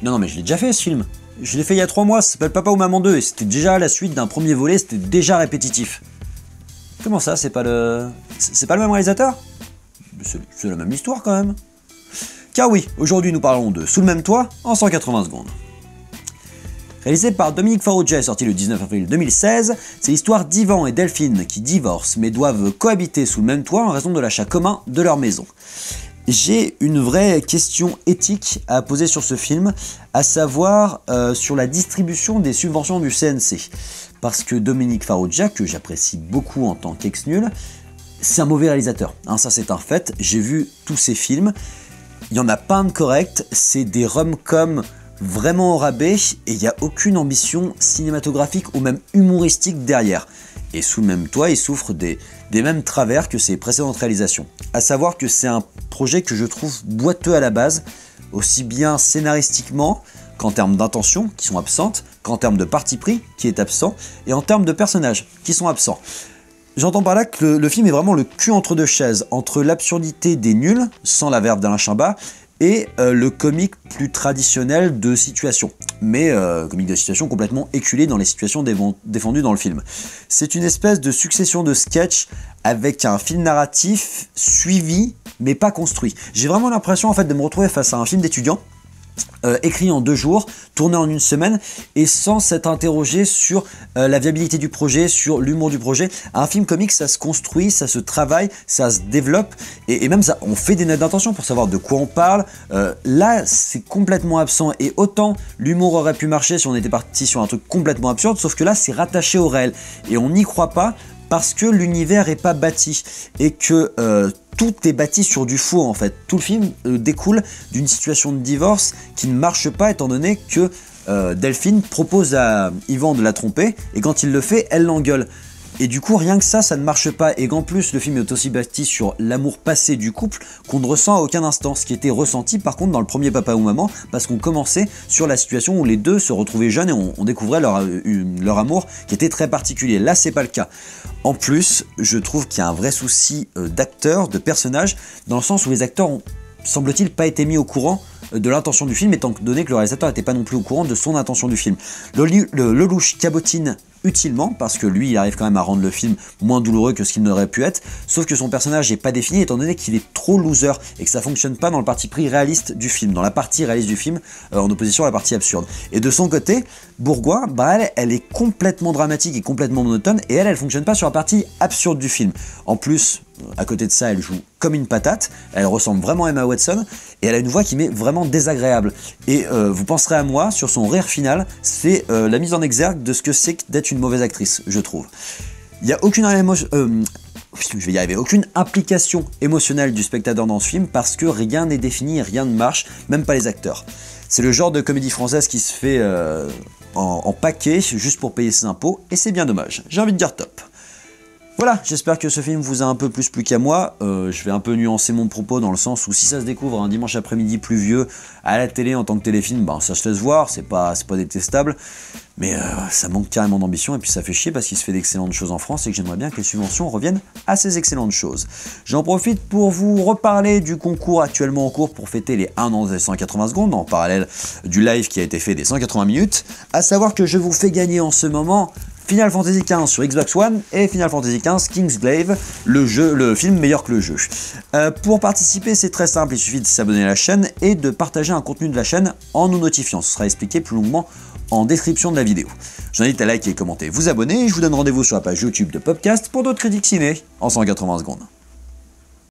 Non, mais je l'ai déjà fait ce film. Je l'ai fait il y a 3 mois, ça s'appelle Papa ou Maman 2, et c'était déjà la suite d'un premier volet, c'était déjà répétitif. Comment ça, c'est pas le même réalisateur? C'est la même histoire quand même. Car oui, aujourd'hui nous parlons de Sous le même toit en 180 secondes. Réalisé par Dominique Farrugia et sorti le 19 avril 2016, c'est l'histoire d'Ivan et Delphine qui divorcent mais doivent cohabiter sous le même toit en raison de l'achat commun de leur maison. J'ai une vraie question éthique à poser sur ce film, à savoir sur la distribution des subventions du CNC. Parce que Dominique Farrugia, que j'apprécie beaucoup en tant qu'ex-nul, c'est un mauvais réalisateur. Hein, ça c'est un fait, j'ai vu tous ses films, il n'y en a pas un de correct, c'est des rom-coms vraiment au rabais et il n'y a aucune ambition cinématographique ou même humoristique derrière. Et Sous le même toit, il souffre des mêmes travers que ses précédentes réalisations. À savoir que c'est un projet que je trouve boiteux à la base, aussi bien scénaristiquement qu'en termes d'intention, qui sont absentes, qu'en termes de parti pris, qui est absent, et en termes de personnages, qui sont absents. J'entends par là que le film est vraiment le cul entre deux chaises, entre l'absurdité des nuls, sans la verve d'Alain Chabat, et le comique plus traditionnel de situation, mais comique de situation complètement éculé dans les situations défendues dans le film. C'est une espèce de succession de sketchs avec un fil narratif suivi mais pas construit. J'ai vraiment l'impression en fait de me retrouver face à un film d'étudiant écrit en 2 jours, tourné en 1 semaine et sans s'être interrogé sur la viabilité du projet, sur l'humour du projet. Un film comique, ça se construit, ça se travaille, ça se développe et même ça, on fait des notes d'intention pour savoir de quoi on parle. Là, c'est complètement absent et autant l'humour aurait pu marcher si on était parti sur un truc complètement absurde, sauf que là, c'est rattaché au réel et on n'y croit pas parce que l'univers n'est pas bâti et que tout est bâti sur du faux en fait. Tout le film découle d'une situation de divorce qui ne marche pas étant donné que Delphine propose à Yvan de la tromper et quand il le fait, elle l'engueule. Et du coup, rien que ça ne marche pas. Et qu'en plus, le film est aussi bâti sur l'amour passé du couple qu'on ne ressent à aucun instant. Ce qui était ressenti par contre dans le premier Papa ou Maman, parce qu'on commençait sur la situation où les deux se retrouvaient jeunes et on découvrait leur amour qui était très particulier. Là, c'est pas le cas. En plus, je trouve qu'il y a un vrai souci d'acteurs, de personnages, dans le sens où les acteurs ont, semble-t-il, pas été mis au courant de l'intention du film, étant donné que le réalisateur n'était pas non plus au courant de son intention du film. Lelouch cabotine utilement, parce que lui, il arrive quand même à rendre le film moins douloureux que ce qu'il n'aurait pu être, sauf que son personnage n'est pas défini, étant donné qu'il est trop loser, et que ça fonctionne pas dans le parti pris réaliste du film, dans la partie réaliste du film, en opposition à la partie absurde. Et de son côté, Bourgois, bah elle est complètement dramatique et complètement monotone, et elle fonctionne pas sur la partie absurde du film. En plus, à côté de ça, elle joue comme une patate, elle ressemble vraiment à Emma Watson, et elle a une voix qui m'est vraiment désagréable. Et vous penserez à moi, sur son rire final, c'est la mise en exergue de ce que c'est d'être une mauvaise actrice, je trouve. Il n'y a aucune aucune implication émotionnelle du spectateur dans ce film, parce que rien n'est défini, rien ne marche, même pas les acteurs. C'est le genre de comédie française qui se fait en paquet, juste pour payer ses impôts, et c'est bien dommage. J'ai envie de dire top. Voilà, j'espère que ce film vous a un peu plus plu qu'à moi. Je vais un peu nuancer mon propos dans le sens où si ça se découvre un dimanche après-midi pluvieux à la télé en tant que téléfilm, ben ça se laisse voir, c'est pas détestable, mais ça manque carrément d'ambition et puis ça fait chier parce qu'il se fait d'excellentes choses en France et que j'aimerais bien que les subventions reviennent à ces excellentes choses. J'en profite pour vous reparler du concours actuellement en cours pour fêter les 1 an des 180 secondes en parallèle du live qui a été fait des 180 minutes, à savoir que je vous fais gagner en ce moment Final Fantasy XV sur Xbox One et Final Fantasy XV Kingsglaive, le film meilleur que le jeu. Pour participer, c'est très simple, il suffit de s'abonner à la chaîne et de partager un contenu de la chaîne en nous notifiant. Ce sera expliqué plus longuement en description de la vidéo. Je vous invite à liker, commenter, vous abonner et je vous donne rendez-vous sur la page YouTube de Popcast pour d'autres critiques ciné en 180 secondes.